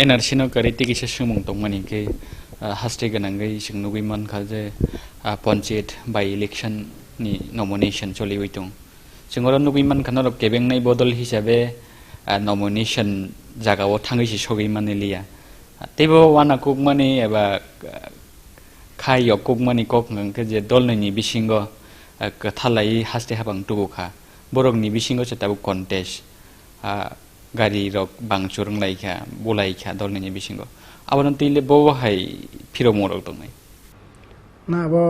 NRC no kariti kisah sumung tong mani ke haste ganangai sing nugui man kaje panchayat by election ni nomination choli uitong singoron nugui man kanarok kebeng nai bodol hisabe nomination jagawo thangai si sogi mani liya tebo wana kuk mani eba khai yok kuk mani kok ngang ke je dol ni bisingo kathalai haste habang tugu kha borok ni bisingo chetabu contest gari rok bangchurung laika bolaika dol ni bisingo abaron tile bo hai phiro morok dong nai na bo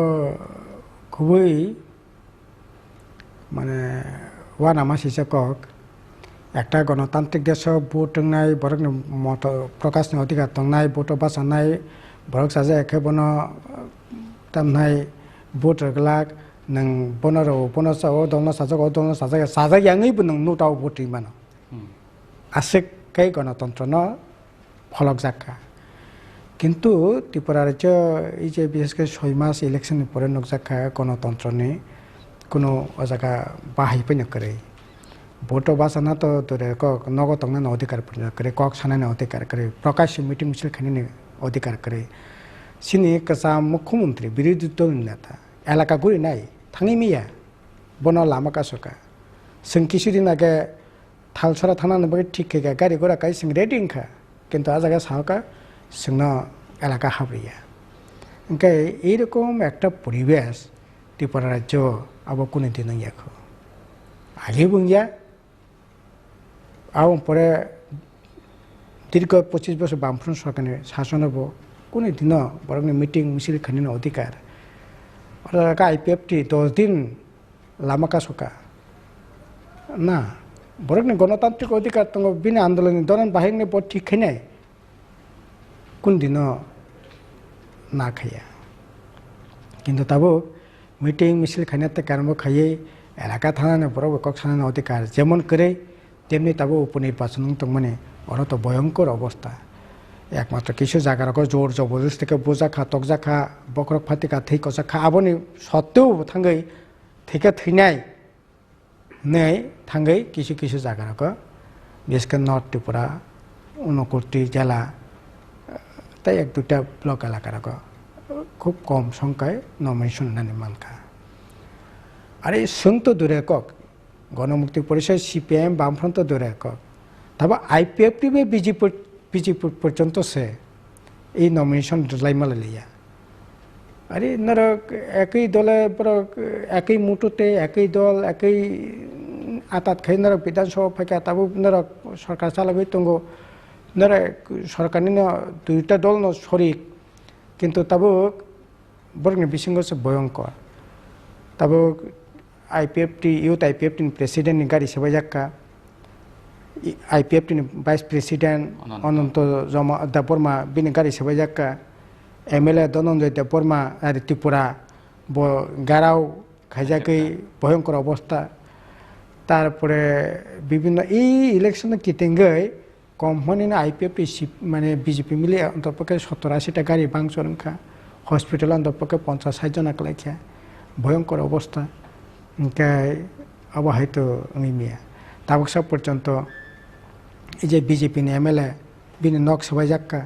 খুবই মানে ওয়ানা মাসি cock একটা গণতান্ত্রিক দেশ vote নাই বরক মত প্রকাশ অধিকার নাই ভোট বাসা নাই বরক সাজে একে বন তাম নাই ভোট গলাক নং বনর বনস ও দলন সাজক সাজা ইয়াঙই বন নুটাও ভোট মান আছে कै গণতন্ত্র ন ফলক জাকা কিন্তু ত্রিপুরা রাজ্য এই যে বিশেষ করে 6 মাস ইলেকশনের পরে নকজাকা গণতন্ত্র নেই কোনো জায়গা বাহাই পেন করে ভোট বাসানা তো তোরে কক নগতং না অধিকার করে কক সানানে অধিকার করে প্রকাশ্য মিটিং মিছিল খানি অধিকার করে সিনি কাসা মুখ্যমন্ত্রী বিরোধী দল নেতা এলাকা ঘুরি নাই থাঙি মিয়া বন লামা কাসকা जों কিছুদিন আগে থালসরা থানা নবগে ঠিক কে গাড়ি ঘোড়া কাই সিং রেডিং খা কিন্তু আজ আগে সাহকা সিংন এলাকা হাবরিয়া ওকে এইরকম একটা পরিবেশ ত্রিপুরা রাজ্য আবার কোনো দিন ইয়াখো আগে বুঙ্গিয়া আবার পরে দীর্ঘ 25 বছর বামফ্রন্ট সরকারের শাসন হব কোনো দিন বরং মিটিং মিছিল খানি অধিকার ওরা আইপিএফটি 10 দিন লামাকা সকা না বরং গণতান্ত্রিক অধিকার তো বিনা আন্দোলন দরন বাহিনী পর ঠিক খাই কোন দিন না খাইয়া কিন্তু তাবো মিটিং মিছিল খাইনাতে কারণ খাইয়ে এলাকা থানা বড় কক থানা অধিকার যেমন করে তেমনি তাবো উপনির্বাচন তো মানে ওরা তো ভয়ঙ্কর অবস্থা একমাত্র কিছু জায়গার জোর জবরদস্ত থেকে বোঝা খা তকজা খা বকরক ফাতিকা থৈ কষা খা আবনি সত্ত্বেও থাঙ্গই থেকে থৈনাই নেই থাঙ্গই কিছু কিছু জায়গার বিশেষ করে নর্থ ত্রিপুরা 29 জেলা তাই 1-2টা ব্লক এলাকার খুব কম সংখ্যায় নমিনেশন নানি মানকা আর এই সন্ত দূরে কক গণমুক্তি পরিষদ সিপিএম বামফ্রন্ট দূরে কক তবে আইপিএফটি বিজেপি পর্যন্ত সে এই নমিনেশন লাইমালে লিয়া আরে নর একই দলে একই মুঠোতে একই দল একই আতাত খাই নর বিধানসভা ফাঁকা তাবো নর সরকার চালাবে তঙ্গ নর সরকারনি 2টা দল ন শরিক কিন্তু তাবো বরং বিসঙ্গ সে ভয়ঙ্কর তাবো আইপিএফটি ইউথ আইপিএফটি প্রেসিডেন্ট গাড়ি সেবাই যাক্কা আইপিএফটি ভাইস প্রেসিডেন্ট অনন্ত দেববর্মা বিনি গাড়ি সেবাই যাক্কা এমএলএ ধনঞ্জয় দেববর্মা আর ত্রিপুরা গারাও খাইজাকই ভয়ঙ্কর অবস্থা তারপরে বিভিন্ন এই ইলেকশনে কিতেঙ্গই কোম্পানি আইপিএফটি মানে বিজেপি মিলে অন্তপক্ষে 70-80টা গাড়ি বাংচরখা হসপিটাল অন্তপক্ষে 50-60 জন আকলাইখা ভয়ঙ্কর অবস্থা ইনকাই আবার হয়তো মিয়া তাবকসা পর্যন্ত এই যে বিজেপি এমএলএ বিনি নক সবাই যাক্কা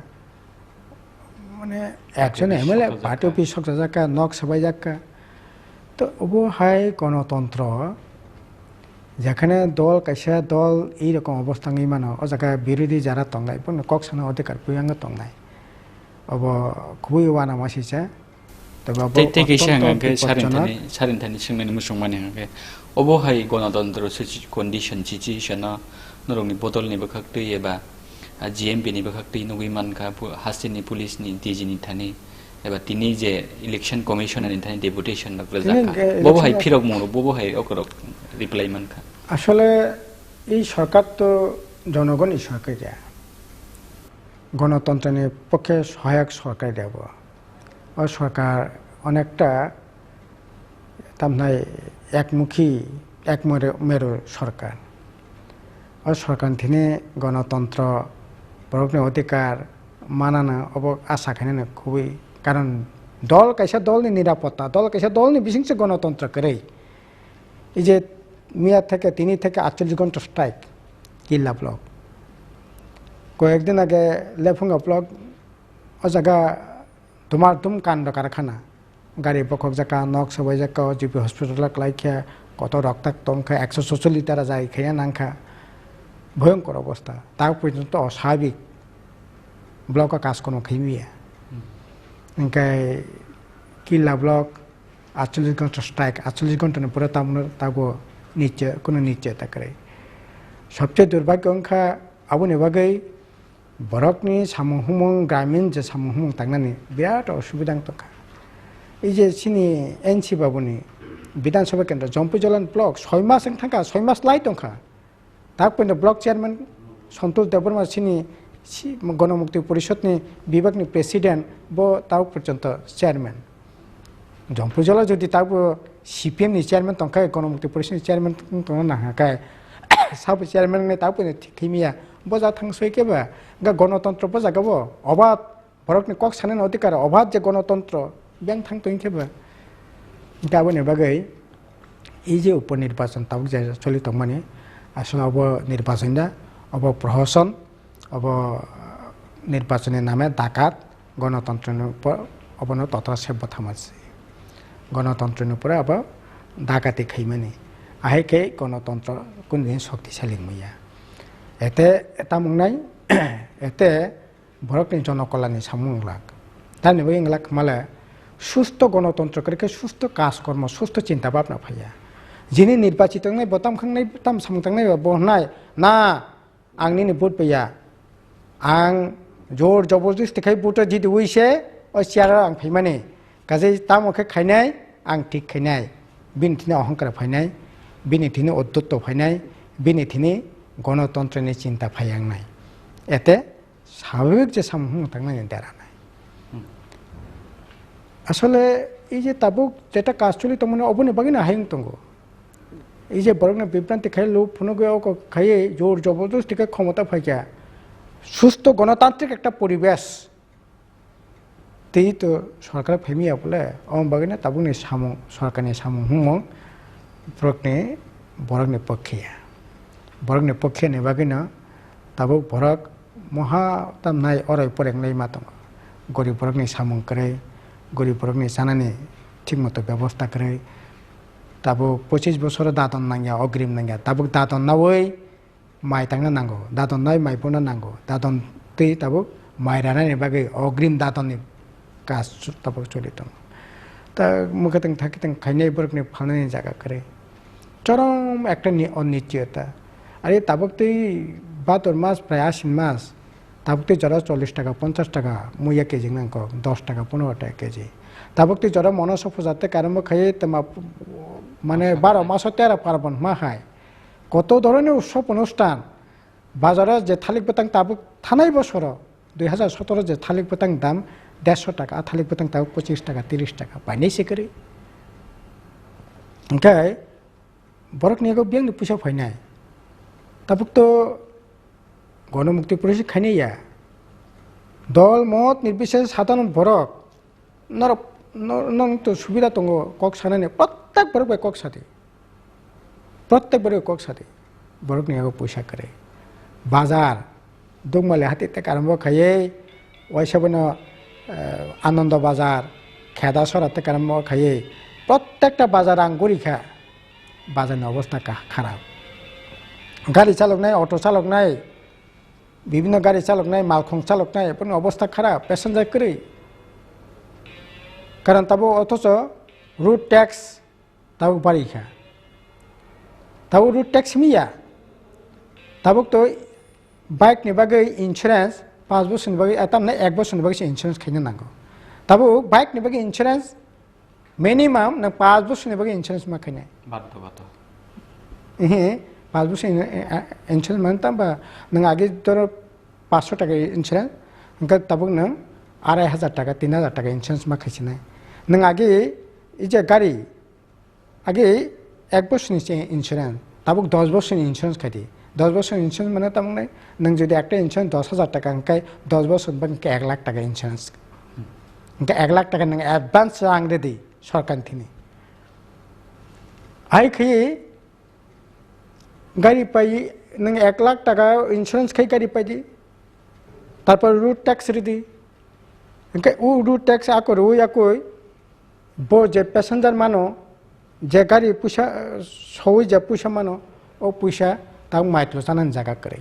মানে একজন এমএলএ পার্টি অফিস সকজা যাক্কা নক সবাই যাক্কা তো অবহাই গণতন্ত্র যেখানে দল কাইসা দল এইরকম অবস্থা মানো ও জায়গায় বিরোধী যারা তংনাই ককসানো অধিকার পুয়াঙ্গ তংনাই অব খুবই ওয়ানা মাসিছে সারিনথানি সিংমানি মুসংমানি হাঙ্গে অবহাই গণতন্ত্র কন্ডিশন সিচুয়েশন নরংনি বদলনি বখাকতই এবা জিএমপি नि बखक्ति नुगै मानखा हास्टिनि पुलिसनि डिजिनि थानि एबा तिनि जे इलेक्शन कमिशन नि थानि डेपुटेशन नकलजाका बबहाय फिरक मरो बबहाय अकरक रिप्लाई मानखा আসলে এই সরকার তো জনগণই সরকার দেয়া গণতন্ত্রের পক্ষে সহায়ক সরকার দেব ও সরকার অনেকটা তামনাই একমুখী একমেরু সরকার ও সরকার থেকে গণতন্ত্র বরকনি অধিকার মানানো অব আশা খানে খুবই কারণ দল কাইসা দলনি নিরাপত্তা দল কাইসা দলনি বিশিংসে গণতন্ত্র করে এই যে মিয়া থেকে 3 থেকে 48 ঘন্টা স্ট্রাইক কিল্লা ব্লক কয়েকদিন আগে লেফুঙ্গা ব্লক ও জায়গা তোমার তুম কাণ্ড কারখানা গাড়ি বকক জাকা নক সবাই জাকা জিপি হসপিটাল লাইখা কত রক্তাক্ত অংখা 146 লিটার যায় খেয়ে নাংখা ভয়ঙ্কর অবস্থা তা পর্যন্ত অস্বাভাবিক ব্লক কাজকর্ম খেয়ে ওংখাই কিল্লা ব্লক 48 ঘন্টা স্ট্রাইক 48 ঘন্টার পরে তাবো নিচে কোনো নিশ্চয়তা করে সবচেয়ে দুর্ভাগ্য অংখা আবুনি বাগै বরকনি সামহুমং গ্রামীণ যে সামহুমং থাকনানি বিরাট অসুবিধা দंखा এই যে চিনি এনসি বাবুনি বিধানসভা কেন্দ্র জম্পুজলান ব্লক 6 মাস থাকা 6 মাস লাই দंखा তারপর ব্লক চেয়ারম্যান সন্তোষ দেববর্মা চিনি গণমুক্তি পরিষদনি বিভাগনি প্রেসিডেন্ট বো তাও পর্যন্ত চেয়ারম্যান জম্পুজলা যদি তাও সিপিএমনি চেয়ারম্যান দंखा গণমুক্তি পরিষদনি চেয়ারম্যান দंखा না হাকায় সাব চেয়ারম্যান ने ताप थिमिया बजा थांसैकेबा गणतंत्र बजागाबो अबाध बरकनि कक सानन अधिकार अबाध जे गणतंत्र बें थांतोंकेबा गाबोनि बागै এই যে উপনির্বাচন তাও যে চলিত মানে আসলে অব নির্বাচনটা অব প্রহসন অব নির্বাচনের নামে ডাকাত গণতন্ত্রের উপর অবন তথা সেব্য থামাছে গণতন্ত্রের উপরে আবার ডাকাতি খাইমানি আহেকে গণতন্ত্র কোনদিন শক্তিশালী মইয়া এতে এটা মুংনাই এতে বরকনি জনকল্যাণী সামুংলাক তার নেব ইংলাক মালে সুস্থ গণতন্ত্র করে সুস্থ কাজকর্ম সুস্থ চিন্তা ভাবনা ফাইয়া যিনি নির্বাচিত নাই বতাম খাংনাই তাম সামতাংনাই বহনাই না आंनि भोट पैया आं जोर जबरदस्ती खाय भोट जित उइसे ओ सियार आं फैमाने गाजै तामखे खायनाय आं ठीक खायनाय बिनथिने अहंकार फायनाय बिनथिने अद्दत्त फायनाय बिनथिने गणतंत्रनि चिंता फायांनाय एते স্বাভাবিক যে সামহুম থাকনাय দেরানাय আসলে এই যে তাবুক যেটা কাজ চলি তো মনে অবনে বাগিনা হাইং তঙ্গো এই যে বরংনা বিভ্রান্তি খাই লোক ফোনগেও খাইয়ে জোর জবরদস্তি ক্ষমতা ফাইকা সুস্থ গণতান্ত্রিক একটা পরিবেশ তেই তো সরকার ফেমিয়া বলে অম বাগিনা তাবুকনি সামু সরকারনি সামু হুমং বরংনি পক্ষে নে বাগিনা তাবুক বরক মহা তাম নাই অরাই পরেংনাই মাতং গরিব বরংনি সামুং করে গরিব বরংনি জানানি ঠিকমতো ব্যবস্থা করে তাবুক 25 বছর দাতন নাঙ্গিয়া অগ্রিম নাঙ্গিয়া তাবুক দাতন নাওই মাই তাংনা নাঙ্গো দাতন নাই মাই পোনা নাঙ্গো দাতন তৈ তাবুক মাই রানানি বাগै অগ্রিম দাতননি কাজ তাবুক চলিত তা মুখে তাং থাকি তাং খাইনাই বরকনি ফালনানি জায়গা করে চরম একটা অনিশ্চয়তা আরে তাবুক তৈ ভাদর মাস প্রায় আশ্বিন মাস তাবুক তৈ জরা 40 টাকা 50 টাকা মুইয়া কেজি নাঙ্গো 10 টাকা 15 টাকা কেজি তাবুক তৈ জরা মনসফ যাতে কারণ খাইয়ে তোমা মানে 12 মাস 13 পার্বণ মাহায় কত ধরনের উৎসব অনুষ্ঠান বাজারে যে থালিক বেতাং তাবুক থানাই বছর 2017 যে থালিক বেতাং দাম 150 টাকা থালিক বেতাং তাবুক 25 টাকা 30 টাকা পাইনাইছে করে ওংখাই বরক নিয়ে বিয়াং পয়সা ফাইনাই তাবুক তো গণমুক্তি পরিষদ খাইনাইয়া দল মত নির্বিশেষে সাধারণ বরক নর তো সুবিধা দङ কক সানানি প্রত্যেক বরক কক সাথে প্রত্যেক বরক কক সাথে বরক নিয়ে পয়সা করে বাজার দংমালে হাতে থেকে আরম্ভ খাইয়ে ওইসবন আনন্দ বাজার খেদা সরা থেকে আরম্ভ খাইয়ে প্রত্যেকটা বাজার আঙ্গুরি খা বাজারের অবস্থা খারাপ গাড়ি চালক নাই অটো চালক নাই বিভিন্ন গাড়ি চালক নাই মালখং চালক নাই এপন অবস্থা খারাপ প্যাসেঞ্জার করে কারণ তাবো অথচ রুট ট্যাক্স তাবুক বাড়ি খা তাবো রুট ট্যাক্স মিয়া তাবুক তো বাইক नि बागै इन्सुरेंस 5 बोसोरनि बागै तामने 1 बोसोरनि बागै इन्सुरेंस खायनो नांगौ ताबो बाइक नि बागै इन्सुरेंस मिनिमाम न 5 बोसोरनि बागै इन्सुरेंस मा खायनो बात 5 बोसोर इन्सुरेंस मान ताबा नों आगे तर 500 टाका इन्सुरेंस ओंका ताबुक नों 2500 टाका 3000 टाका इन्सुरेंस मा खायसिनाय नों आगे इजे गाड़ी आगे 1 बोसोरनि इन्सुरेंस ताबुक 10 बोसोरनि इन्सुरेंस खायदि 10 বছর ইন্স্যুরেন্স মানে তার মানে নং যদি একটা ইন্স্যুরেন্স 10,000 টাকা অঙ্কায় 10 বছর বাকি 1 লাখ টাকা ইন্স্যুরেন্স অঙ্কা 1 লাখ টাকা নং অ্যাডভান্স আংরে দি সরকার থেকে আই খেয়ে গাড়ি পাই নং 1 লাখ টাকা ইন্স্যুরেন্স খাই গাড়ি পাই দি তারপর রুট ট্যাক্স রেডি ইনকে উ রুট ট্যাক্স আকর ওই আকই ব যে প্যাসেঞ্জার মানো যে গাড়ি পয়সা সই যে পয়সা মানো ও পয়সা তাও মাইট্র জানান জায়গা করে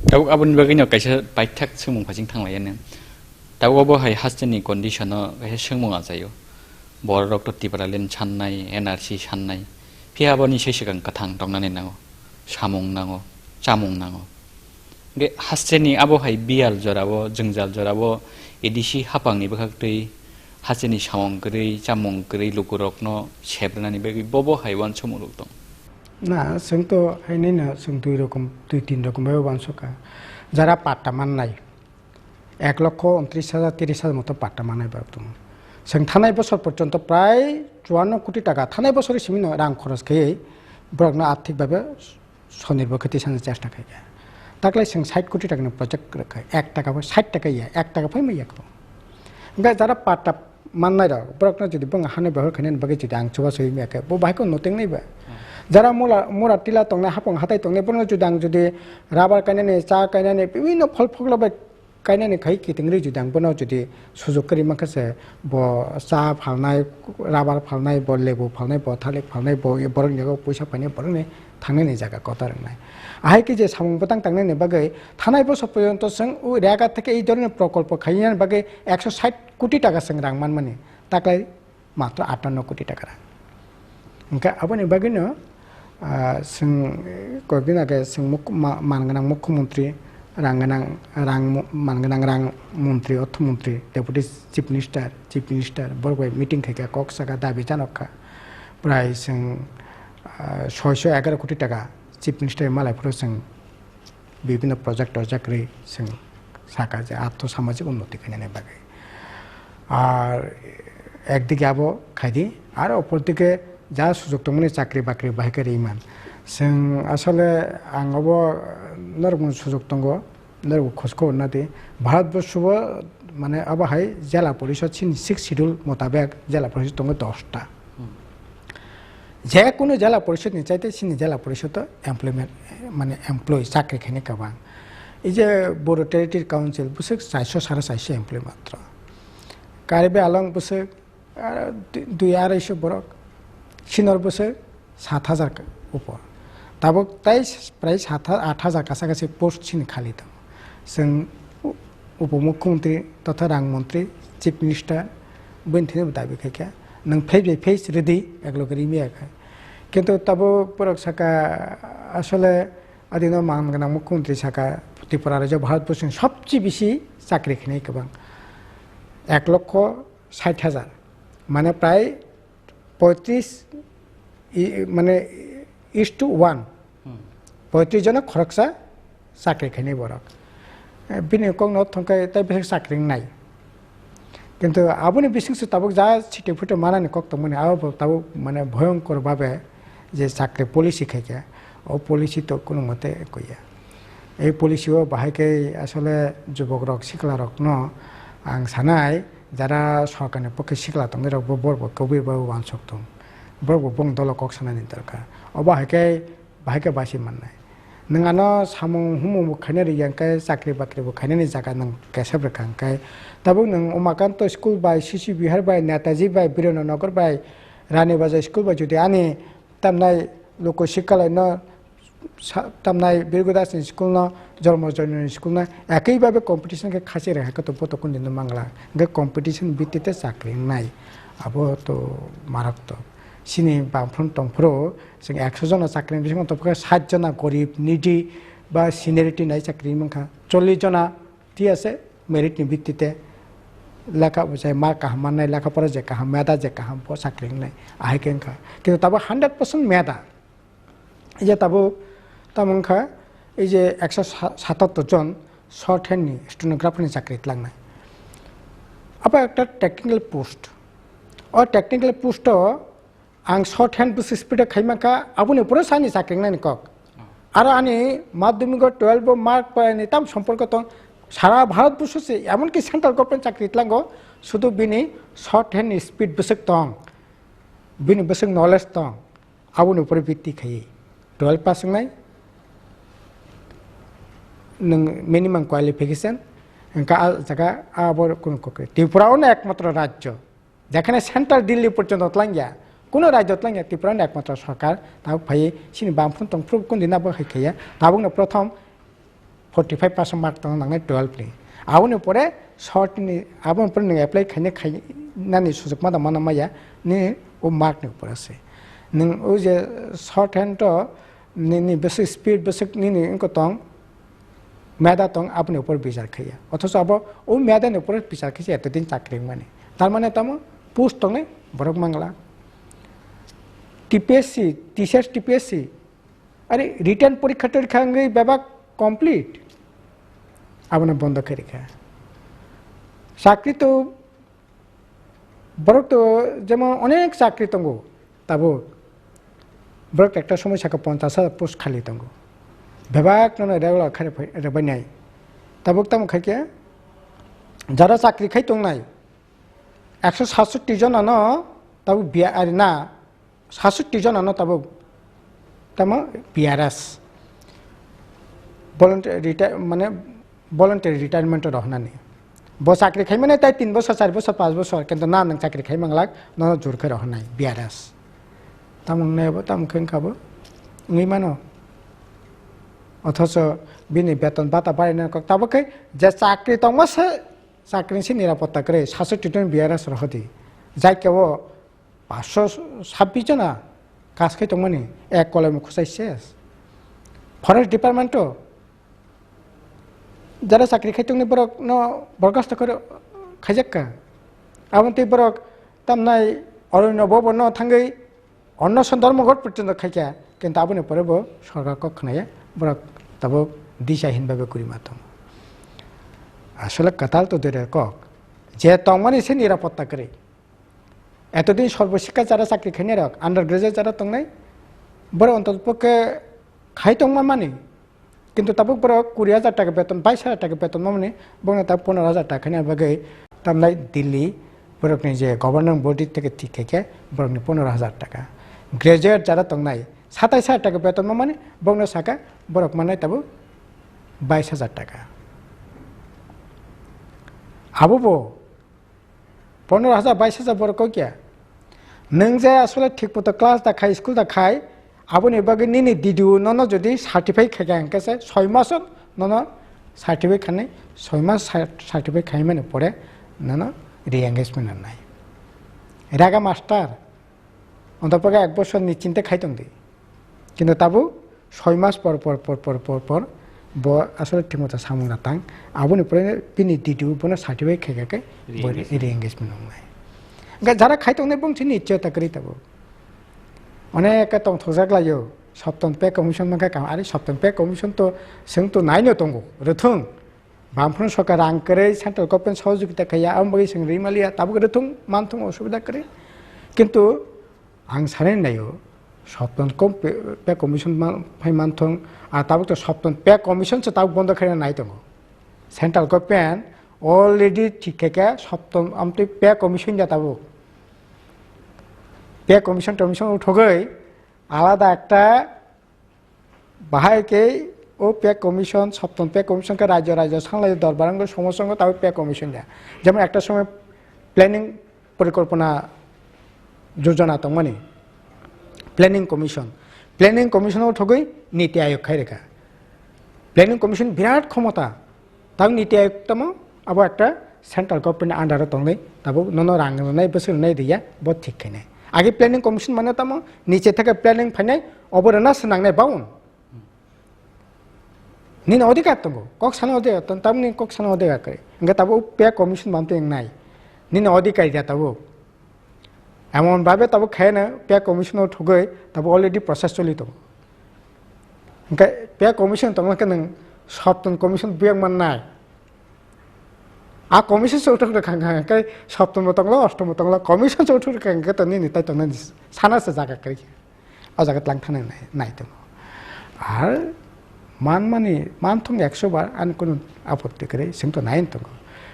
তাও আবুনি বাগিনো কাইসা বাইথাক সুমুং ফাজিং थांलायानो তাও অবহাই হাস্টেনি কন্ডিশনও কাইসা সুমুङा जायो बर रक्त टिप्रालेन साननाय एनआरसी साननाय फियाबनि सेसिगां कथां दंनानै नांगौ सामुं नांगौ जामुं नांगौ गे हास्टेनि आबहाय बियाल जराबो जोंजाल जराबो एदिसि हापांनि बखाक्तै हास्टेनि सामुं गरै जामुं गरै लुगुरकनो सेब्रनानै बे बबो हायवान समुलुक दं না जोंथ' हायनायना जों दुइ তিন রকম ভাবে বানসকা যারা পাট্টা মাননাय 1,29,30,000 মতো পাট্টা মানাय বাবদম जों थानाय बोसोर पर्यन्त प्राय 54 कोटी टाका थानाय बोसोर सिमिनो रां खरस खायै ब्रकनो आर्थिक भाबे स्वनिर्भर खति सान चेष्टा खाया ताकलाय जों 60 कोटी टाकानि प्रोजेक्ट रखा 1 टाका 60 टाका या 1 टाका फै मैयाखौ गा जारा पाटा माननाय र ब्रकनो जुदि बङ हाने बहर खनेन बगे जुदि आं चुबा सहि मैयाखे बो बाइको नोटिं नैबा जारा मुरा टिला तंना हापं हाथाय तंने बङ जुदि आं जुदि राबार कायनाने चा कायनाने बिभिन्न फल फगलाबाय कायनाने खाय कितिंरि जुदि आं बनो जुदि सुजुग करि माखासे ब चा फालनाय राबार फालनाय ब लेबु फालनाय ब थालिर फालनाय ब बरं जागा पैसा फायनाय बरंने थांनायनि जागा कतारनाय आहाय कि जे सामुं बतां थांनायनि बागै थानाय बोसोर पर्यन्त जों उ रेगा থেকে এই ধরনের প্রকল্প খাইয়ার বাগै 160 কোটি টাকা जों रां मानमाने ताकलाय मात्र 58 कोटी टाका रां ओंका आबनि बागैनो जों कयदिन आगे जों मानगोनां मुख्यमंत्री मानगोनां रां मन्त्री अर्थमन्त्री डेपुटी चिफ मिनिस्टार बरबाय मिटिं खायगा कक्सागा दाबि जानखा प्राय जों 611 कोटी टाका चिफ मिनिस्टार मालायफोर जों विभिन्न प्रोजेक्ट जाकरि जों साका जे आर्थ सामाजिक उन्नति खायनाय बागै আর একদিকে আবো খাইদি আর অপরদিকে যা সুযোগ তমনি চাকরি বাকরি বাহিকারি ইমান जों আসলে आंबो नरमुन सुजुग दंग नरगु खसखौ नादि भारतबर्षबो माने आबाहाय जिल्ला परिषद 6 शिड्यूल मोताबेक जिल्ला परिषद दंग 10टा जे कोनो जिल्ला परिषद नि चाइते सिनि जिल्ला परिषद एमप्लयमेन्ट माने एमप्लय चाकरि खायने काबां এই যে बर' टेरिटरि काउन्सिल बुसक 400-450 एमप्लय मात्र कार्बि आलं बुसक 2-250 बरक सिनर बुसक 7,000 ऊपर तब ताई प्राय 7,000-8,000 काছাকাছি पोस्ट सिनि खाली दं जों उपमुख्यमंत्री तथा रां मंत्री चिफ मिनिस्टार बैनथिनो दाबि खायखा नों फेस रेडी एकलगरि मियाखा किन्तु तब परक साका আসলে আদিনো মানগোনাं मुख्यमंत्री साका त्रिपुरा राज्य भारतबर्षनि सबचेয়ে बेसि চাকরি खायनाय गोबां 1,60,000 माने प्राय 35 माने 1:1 35 जना खरकसा चाकरि खायनाय बरक बिनि कं थंखाय ताइ बेसे चाकरि नाय किन्तु आबुनि बिसिंसो ताबक जा छिटे फुटे मानानि कक तमनि आबो ताबो माने भयंकर भाबे जे चाकरि पलिसि खायखा ও পলিসি তো কোনো মতে কইয়া এই পলিসিও বাহাইকে আসলে যুবক রক শিকলা রক ন আং সানাই যারা সরকারের পক্ষে শিকলা দং এর বড় কবি বাবু বানসক দং বড় বং দল কক সানানি দরকার ও বাহাইকে বাসি মাননাই नोंआनो सामुं हुमु खायनो रियांकाय चाकरि बाकरि खायनायनि जागा नों केसब रखांकाय तब नों उमाकान्त स्कुल बाय सीसी बिहार बाय नेताजी बाय बिरेन्द्रनगर बाय रानी बाजार स्कुल बाय जुदि आनी तामनाय लोक शिक्षालय न तामनाय बिरगुदास स्कुल न जन्मजयन स्कुल न एकैभाবে कम्पिटिशन के खासे रेहाखौ तो बत कुन दिन मांगला गे कम्पिटिशन बितिते चाकरि नाय आबो तो मारक तो सिनि बामफ्रोम तंफ्रो जों 100 जना चाकरि बिसिङाव तो 60 जना गरीब निडी बा सिनियरिटी नाय चाकरि मंखा 40 जना ती আছে मेरिटनि ভিত্তিতে লেখা বুঝায় মার কাহাম মাননাय লেখা পড়া যে কাহাম মেধা যে কাহাম প চাকরি নাই আহেকেনখা কিন্তু তাবো 100% মেধা এই যে তাবো তামংখা এই যে 177 জন শর্ট হ্যান্ডনি স্টেনোগ্রাফারনি চাকরি লাংনাय আবার একটা টেকনিক্যাল পোস্ট ও টেকনিক্যাল পোস্ট आं शर्ट हैंड बुस स्पीड खाइमाखा आबुनि पुरो सानि चाकरि नानि कक आरो आनि माध्यमिक 12 मार्क पायनि ताम सम्पर्क तो सारा भारतबर्ष से एमन कि सेंट्रल गवर्नमेंट चाकरि लांगो शुधु बिनि शर्ट हैंड स्पीड बुसक दं बिनि बुसक नलेज दं आबुनि पुरो भित्ति खाइ 12 पास नाय नों मिनिमाम क्वालिफिकेशन জায়গা আবার কোন ত্রিপুরাও না একমাত্র রাজ্য যেখানে সেন্ট্রাল দিল্লি পর্যন্ত তলাঙ্গিয়া কোনো রাজ্য তলাঙ্গিয়া ত্রিপুরানো একমাত্র সরকার তাও ভাই সিনি বামফ্রন্ট তংফ্রু কোন দিন আবার হাইখাইয়া তাবুকনো প্রথম 45% মার্ক তং নাংনাই 12 নি আউনি পরে শর্টনি আবন পরে নং অ্যাপ্লাই খাইনানি সুযোগ মাদা মানা মাইয়া নি ও মার্ক নি উপর আছে নং ও যে শর্ট হ্যান্ড তো নি বেশি স্পিড বেশি নি ইনকো তং মেধা তং আপনি উপর বিচার খাইয়া অথচ আবার ও মেধার উপরে বিচার খাইছে এতদিন চাকরি মানে তার মানে তাম পোস্ট তং বরক মাংলা টিপিএসসি টিচার্স টিপিএসসি আরে রিটার্ন পরীক্ষা টরীক্ষা ব্যাপার কমপ্লিট আপনার বন্ধ করে খা চাকরি তো বরক তো যেমন অনেক চাকরি তঙ্গ তাবো বরক একটা সময় সাকা 50,000 পোস্ট খালি তঙ্গ বেবাক রেগুলার খারে রেবাই নাই তাবুক তাম খাইকে যারা চাকরি খাই তং নাই 167 জনানো তাবো বিয়া আর না 67 জনানো তাবো তাম বিআরএস মানে ভলান্টারি রিটায়ারমেন্ট রহনানি ব চাকরি খাই মানে তাই 3 বছর 4 বছর 5 বছর কিন্তু না নং চাকরি খাই মাংলাক ন জোর করে রহনাই বিআরএস তামং নেব তাম খেং খাবো ngui mano অথচ বিনি বেতন ভাতা বাড়াই না তাবকে যে চাকরি তংমাসে চাকরি সে নিরাপত্তা করে 67 জন বিআরএস রহদি যাই কেব 526 জনা কাজ খাই তংমানি এক কলমে খুঁচাই শেষ ফরেস্ট ডিপার্টমেন্টও যারা চাকরি খাইতংনি বরক ন বরখাস্ত করে খাইজাক্কা আমন্তি বরক তামনাই অরণ্য ভবন থাঙ্গই অন্য ধর্মঘট পর্যন্ত খাইকা কিন্তু আপনি পরে সরকার কখনাইয়া বরক তাবো দিশাহীনভাবে করি মাতম আসলে কাতাল তো দূরের কক যে তংমানি সে নিরাপত্তা করে এতদিন সর্বশিক্ষা যারা চাকরি খাইনি রাখ আন্ডার গ্রাজুয়েট যারা তংনাই বড় অন্ততপক্ষে খাই তংমা মানে কিন্তু তাবুক বড় 20,000 টাকা বেতন 22,000 টাকা বেতন মানে বনে তা 15,000 টাকা নিয়ে বাগে তামলাই দিল্লি বরকনি যে গভর্নর বডি থেকে ঠিক থেকে বরকনি 15,000 টাকা গ্রাজুয়েট যারা তংনাই 27,000 টাকা বেতন মানে বংনা সাকা বরক মানে তাবো 22,000 টাকা আবো 15,000 22,000 বরক কিয়া নং যে আসলে ঠিক মতো ক্লাস দা খাই স্কুল দা খাই আপনি বাকি নিনি দিদিও নন যদি সার্টিফাইড খাই আনকেছে 6 মাস নন সার্টিফাইড খানে 6 মাস সার্টিফাইড খাই মানে পরে নন রিএঙ্গেজমেন্ট নাই রাগা মাস্টার অন্তপক্ষে 1 বছর নিশ্চিন্তে খাইতং দি কিন্তু তাবো 6 মাস পর পর পর পর পর পর ব আসলে ঠিকমতো সামু না তাং আপনি পরে পিনি দিদিও বনে সার্টিফাইড খাইকে রিএঙ্গেজমেন্ট নাই যারা খাইতং নেই বংছি নিশ্চয়তা করি তাবো অনেক তং থজাগলাयो সপ্তম পে কমিশন মাখা কাম আরে সপ্তম পে কমিশন তো जों তো নাইনো তঙ্গো রথং বামফ্রন্ট সরকার রাং করে সেন্ট্রাল গভর্নমেন্ট সহযোগিতা খাইয়া আমবাগি जों রিমালিয়া তাবো রথং মানথং অসুবিধা করে কিন্তু আং সারেন নাইও সপ্তম পে কমিশন ফাই মানথং আর তাবো তো সপ্তম পে কমিশন সে তাবো বন্ধ করে নাই তঙ্গো সেন্ট্রাল গভর্নমেন্ট অলরেডি ঠিক থেকে সপ্তম আমতে পে কমিশন যা তাবো পে কমিশন টমিশন উঠোগই আলাদা একটা বাহাইকে ও পে কমিশন সপ্তম পে কমিশনকে রাজ্য রাজ্য সাংলাই দরবারাঙ্গ সমসঙ্গ তাও পে কমিশন দেয়া যেমন একটা সময় প্ল্যানিং পরিকল্পনা যোজনা তো মানে প্ল্যানিং কমিশন উঠোগই নীতি আয়োগ খাই রেখা প্ল্যানিং কমিশন বিরাট ক্ষমতা তাও নীতি আয়োগ তম আবার একটা সেন্ট্রাল গভর্নমেন্ট আন্ডারে তংলাই তাবো নন রাং নাই বছর নাই দিয়া বহুত ঠিক খাই নাই আগে প্ল্যানিং কমিশন মানে তামো নিচে থেকে প্ল্যানিং ফাইনাই অবরানা সানাংনাই বাউন নিন অধিকার তঙ্গো কক সানা অধিকার তামনি কক সানা অধিকার করে ইংকা তাবো পে কমিশন বামতে নাই নিন অধিকার দিয়া তাবো এমন ভাবে তাবো খায় না পে কমিশন ঠগই তাবো অলরেডি প্রসেস চলি তবো ইংকা পে কমিশন তোমাকে নং সপ্তম কমিশন বিয়াং মান নাই কমিশন চৌঠুর খাঙ্গাই সপ্তম তংলা অষ্টম তংলা কমিশন চৌঠুর খাঙ্গে তো নিনি তাই তো সানাসে জায়গা করি ও জায়গা লাংথানে নাই তো আর মানথং 100 বার আন কোনো আপত্তি করে जों তো নাই তো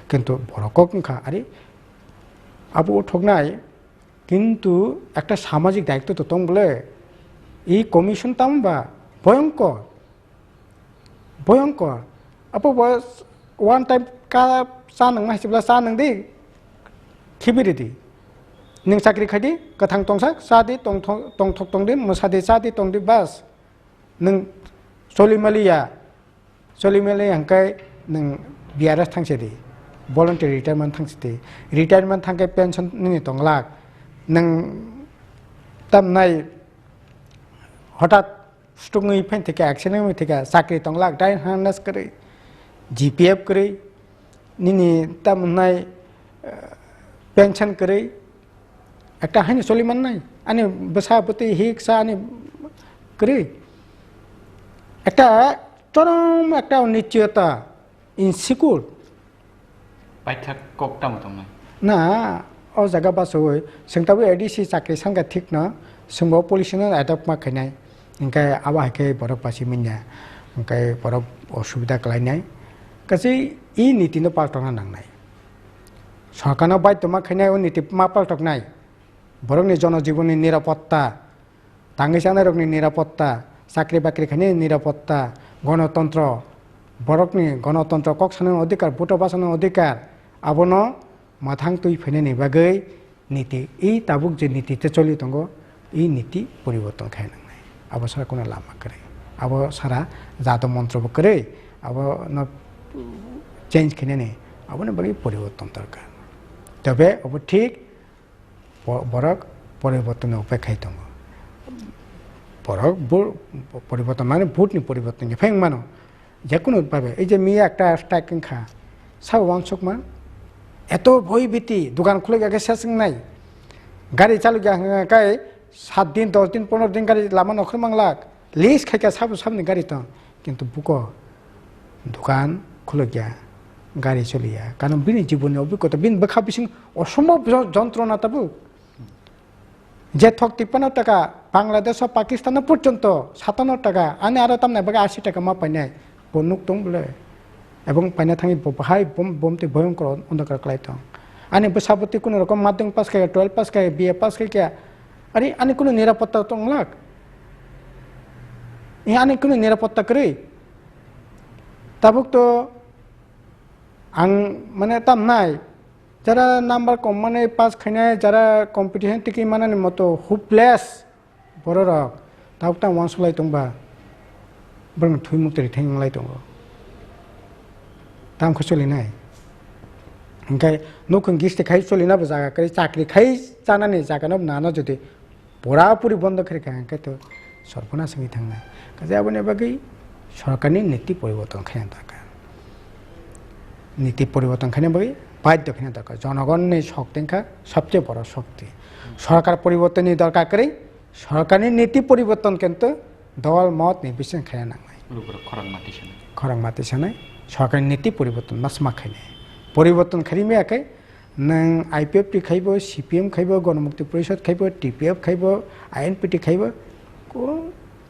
কিন্তু বড় কঙ্কা আরে আবু ঠকনাই কিন্তু একটা সামাজিক দায়িত্ব তো তং বলে এই কমিশন তামবা ভয়ঙ্কর আপু ওয়ান টাইম का सा नों माहिब्ला सा नों दे खिबिरिदि नों साख्रि खायदि गथां तंसा सादि तंथक तंदि मोसादि सादि तंदि बास नों सलिमालिया हंखाय नों बिआरएस थांसे दि volunteer retirement थांसे दि retirement थांखाय पेंशन नि तंलाक नों तमनाय हठात स्टुङै फैन थिका एक्सिडेंट में थिका साख्रि तंलाक डाइन हानस करे जीपीएफ करे निनी तमनाय पेंशन करे একটা হাইনি সলিমান নাই আনি বসাপতি হিকসা আনি করে একটা চরম একটা অনিশ্চয়তা ইনসিকিউর পাইথা ককটা মতম না ও জায়গা বাস হই সোंताबो एडीसी চাকরি সাঙ্গা ঠিক না সোंबो পলিসিनो আদব मा খাইনাय ইনকাय আবা হাইকে বরক পাসি মিnya ইনকাय বরক অসুবিধা ক্লাইনাय কাসै ই নীতিनो পাল্টাना नांनाय সরকারनो बायत मा खाइनाय ও নীতি मा পাল্টাকनाय বরংনি জনজীবনের নিরাপত্তা তাঙ্গি জানাই রকনি নিরাপত্তা চাকরি বাকরি খানি নিরাপত্তা গণতন্ত্র বরকনি গণতন্ত্র কক সানার অধিকার ভোট বাঁচানোর অধিকার আবনো মাথাং তুই ফেনে বাগৈ নীতি এই তাবুক যে নীতিতে চলি দङ এই নীতি পরিবর্তন খাইনাंनाय আবো সারা কোনো লামা করে আবো সারা জাত মন্ত্রব করে আবো চেঞ্জ খেনে আবনো বাকি পরিবর্তন দরকার তবে অব ঠিক বরক পরিবর্তন অপেক্ষায় দङ বরক পরিবর্তন মানে ভোটনি পরিবর্তন ফেং মানো যে কোনো ভাবে এই যে মিয়া একটা স্ট্রাইকিং খা সাব ওয়াংসক মান এত ভয় ভীতি দোকান খুলে গেছে শেষং নাই গাড়ি চালু গায় 7 দিন 10 দিন 15 দিন গাড়ি লামা নখর মাংলাক লিস্ট খাইকা সাব সামনে গাড়ি তো কিন্তু বুক দোকান খুলে গিয়া গাড়ি চলিয়া কারণ বিনি জীবনের অভিজ্ঞতা বিন বেখা বিসিং অসম্ভব যন্ত্রণা তাবু যে থক 53 টাকা বাংলাদেশ ও পাকিস্তান পর্যন্ত 57 টাকা আনে আরো তামনে বাগে 80 টাকা মা পাইনাय বনুক দं বলে এবং পাইনা থাকি বাহাই বমতে ভয়ঙ্কর অন্ধকার ক্লাইতো আনে বসাবতি কোন রকম মাধ্যমিক পাস খায় 12 পাস খায় বিএ পাস খায় আরে আনে কোনো নিরাপত্তা তংলাক ই আনে কোনো নিরাপত্তা করে তাবুক তো আং মানে তাম নাই যারা নাম্বার কম মানে পাস খাইনায় যারা কম্পিটিশন টিকি মানে মতো হোপলেস বড় রক তাবুক তা ওয়ানসলাই দंबा বরং থুই মুক্তি ঠেংলাই দङ दाम खसलिनाय ओंखाय नखं गिस्ते खाइ सलिनाबो जागा करे चाकरि खाइ जानानै जागानो नाना जुदि पुरापुरि बन्द करे खाय तो सर्वनाश हई थांनाय काजे आबने बागै सरकारनि नीति परिवर्तन खाय दरकार नीति परिवर्तन खाय बागै बाध्य खाय दरकार जनगणनि शक्तिखा सबचेয়ে বড় শক্তি সরকার পরিবর্তনই দরকার করে সরকারি নীতি পরিবর্তন কিন্তু দল মত নির্বিশেষে খায় নাंनाय খরাং মাটি সানাय সরকারি নীতি পরিবর্তন মাসমা খাইনে পরিবর্তন খারিমে আকাই নং আইপিএফটি খাইব সিপিএম খাইব গণমুক্তি পরিষদ খাইব টিপিএফ খাইব আইএনপিটি খাইব কোন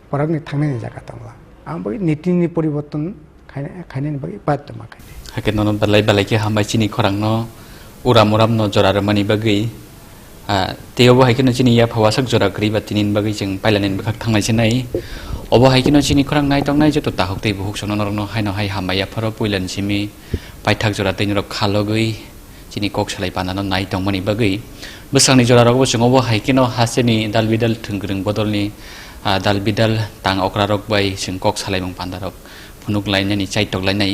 পরাগনি থাংনাय জায়গা দंला आं बे नीतिनि परिवर्तन खायनायनि बागै बाध्य मा खायनाय हाके नन बालायके हामबाय चिनि खरांनो उरामुरामनो जरारमानि बागै तेयावबो हायकेनो चिनि या फावासक जरा ग्रिबा तिनिन बागै जों पाइलानेन बखाक थांनायसे नाय अबो हायकेनो चिनि खरां नाय तंनाय जतो ताहकतै बुहुक सननरनो हायनो हाय हामबाया फरो पुइलान सिमि पाइथाक जरा तैनरक खालगै चिनि कक सालाय पानानो नाय तंमनि बागै बोसांनि जरारगबो जों अबो हायकेनो हासेनि दालबिदाल थंग्रों बदलनि दालबिदाल तां अक्रारक बाय जों कक सालायमं पान्दारक फुनुक लायनायनि चाइटक लायनाय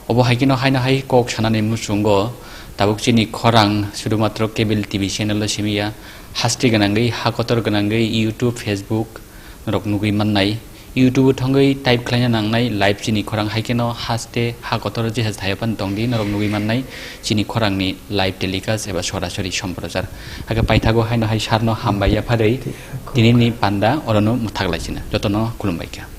अबो हायकेनो हायनो हाय कक सानानै मुसुंगो ताबुक चिनि खरां शुधुमात्र केबल टीवी चैनल सिमिया हास्टि गनांगै हाकतर गनांगै यूट्यूब फेसबुक रक नुगै माननाय यूट्यूब थंगै टाइप खालायना नांनाय लाइव चिनि खरां हायकेनो हास्टे हाकतर जे थायपान दंदि नरक नुगै माननाय चिनि खरांनि लाइव टेलिकास्ट एबा सरासरि सम्प्रचार हाके पाइथागो हायनो हाय सारनो हामबाया फादै दिनैनि पान्दा अरनो मुथागलायसिना जतनो खुलुमबायखा।